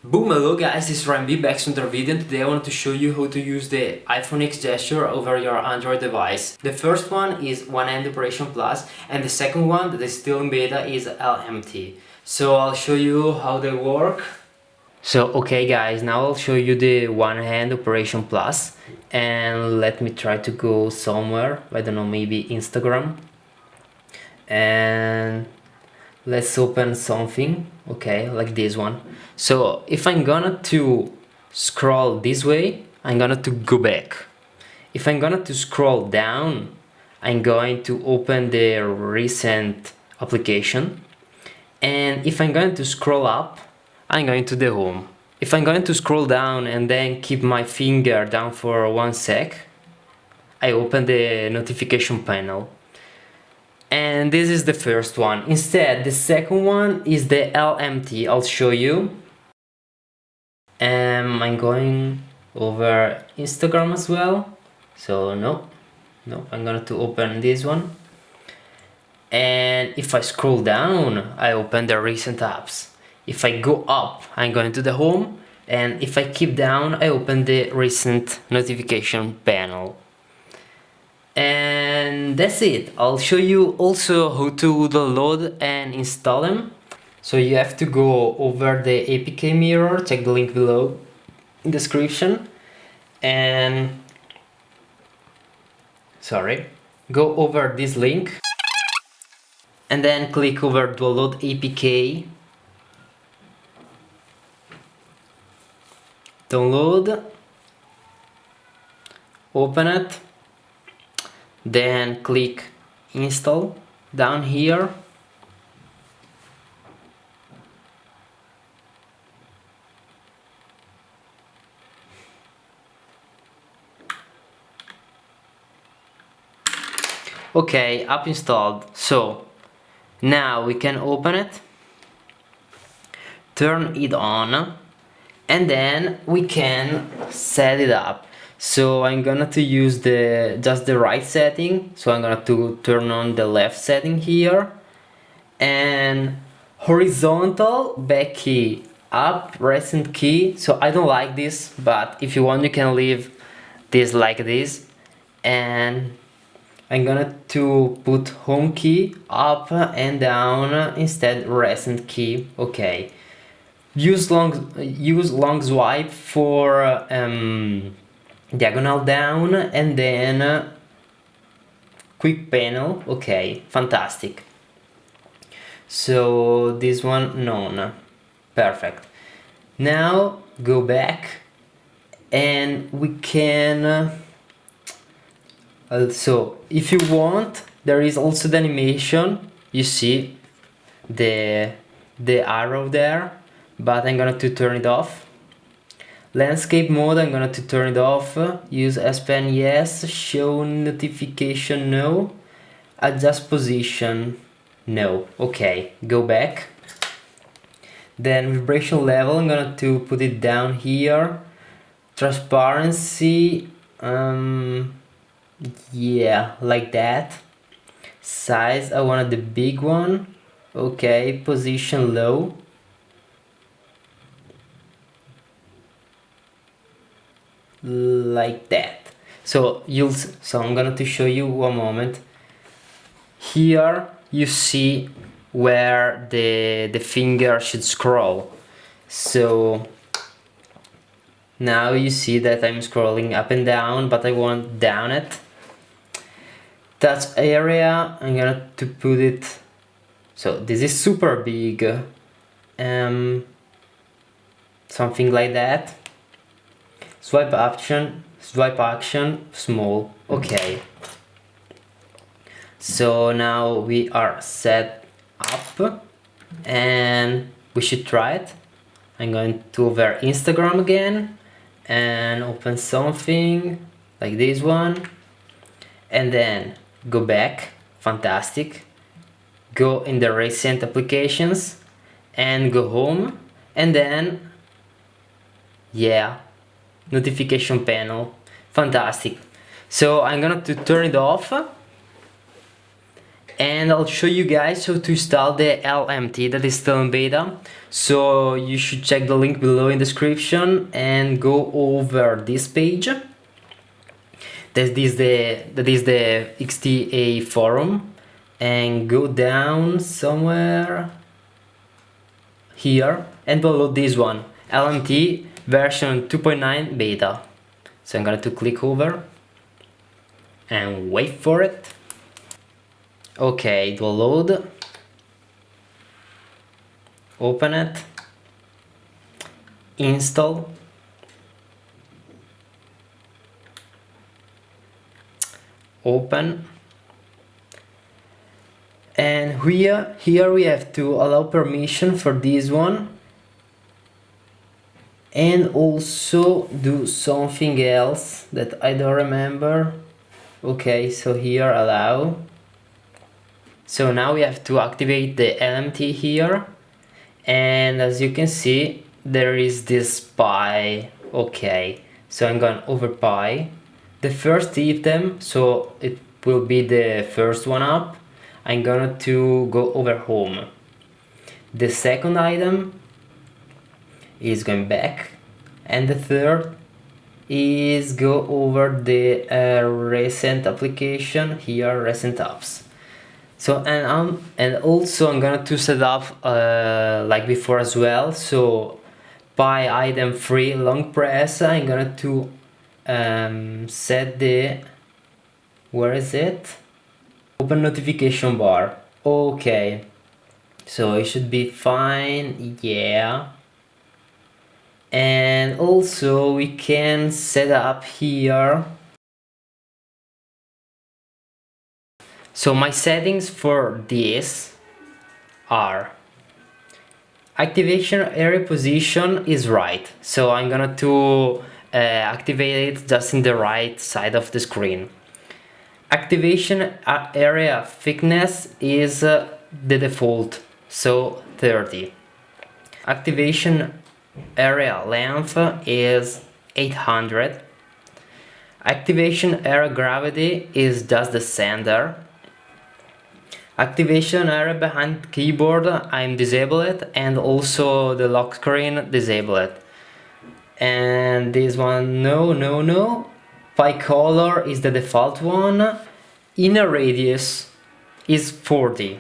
Boom, hello guys, this is Ryan B back to another video, and today I want to show you how to use the iPhone X gesture over your Android device. The first one is One-Hand Operation Plus, and the second one that is still in beta is LMT. So I'll show you how they work. So okay guys, now I'll show you the One-Hand Operation Plus, and let me try to go somewhere, I don't know, maybe Instagram. And let's open something, okay, like this one. So if I'm gonna to scroll this way, I'm gonna to go back. If I'm gonna to scroll down, I'm going to open the recent application. And if I'm going to scroll up, I'm going to the home. If I'm going to scroll down and then keep my finger down for 1 sec, I open the notification panel. And this is the first one. Instead, the second one is the LMT. I'll show you. I'm going over Instagram as well. So no, I'm going to open this one. And if I scroll down, I open the recent apps. If I go up, I'm going to the home. And if I keep down, I open the recent notification panel. And that's it. I'll show you also how to download and install them. So you have to go over the APK mirror, check the link below in the description, and go over this link and then click over download APK, download, open it, then click install down here. Okay, app installed. So now we can open it, turn it on, and then we can set it up. So I'm gonna to use just the right setting. So I'm gonna to turn on the left setting here, and horizontal back key, up recent key. So I don't like this, but if you want you can leave this like this. And I'm gonna to put home key up and down instead recent key. Okay. Use long swipe for diagonal down, and then quick panel. Okay, fantastic. So this one none. Perfect. Now go back and we can so if you want, there is also the animation. You see the arrow there, but I'm gonna to turn it off. Landscape mode, I'm gonna to turn it off. Use S Pen, yes. Show notification, no. Adjust position, no. Okay, go back. Then vibration level, I'm gonna to put it down here. Transparency, yeah, like that. Size, I wanted the big one. Okay, position low. Like that. So I'm gonna to show you one moment. Here you see where the finger should scroll. So now you see that I'm scrolling up and down, but I want down it. Touch area, I'm gonna to put it, so this is super big, something like that. Swipe action, small. Okay. So now we are set up and we should try it. I'm going to over Instagram again and open something like this one, and then go back. Fantastic. Go in the recent applications and go home, and then yeah, notification panel. Fantastic. So I'm gonna to turn it off, and I'll show you guys how to install the LMT that is still in beta. So you should check the link below in the description and go over this page. That is the XDA forum, and go down somewhere here and download this one, LMT version 2.9 beta. So I'm going to click over and wait for it. Okay, download, open it, install, open, and here we have to allow permission for this one and also do something else that I don't remember. Okay, so here allow. So now we have to activate the LMT here, and as you can see there is this pie. Okay, so I'm going over pie, the first item, so it will be the first one up. I'm gonna to go over home. The second item is going back, and the third is go over the recent application here, recent apps. So and also I'm gonna to set up like before as well. So by item 3 long press, I'm gonna to set the, where is it, open notification bar. Okay, so it should be fine, yeah. And also we can set up here. So my settings for this are: activation area position is right, so I'm gonna to activate it just in the right side of the screen. Activation area thickness is the default, so 30. Activation area length is 800. Activation area gravity is just the center. Activation area behind keyboard, I'm disable it, and also the lock screen, disable it. And this one, no. Pie color is the default one. Inner radius is 40.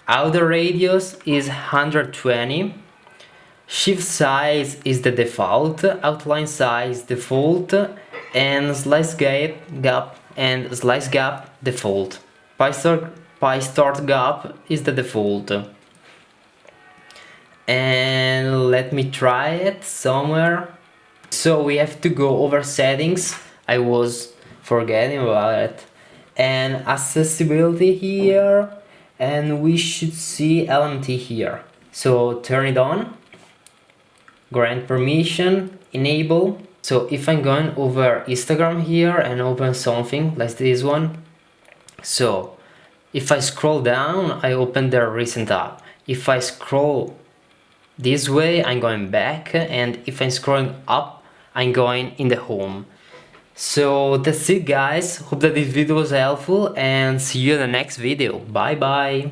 Outer radius is 120. Shift size is the default. Outline size default. And slice gap and slice gap default. Pie start gap is the default. And let me try it somewhere. So we have to go over settings, I was forgetting about it, and accessibility here, and we should see LMT here. So turn it on, grant permission, enable. So if I'm going over Instagram here and open something like this one, so if I scroll down, I open the recent app. If I scroll this way, I'm going back, and if I'm scrolling up, I'm going in the home. So that's it guys, hope that this video was helpful, and see you in the next video. Bye bye.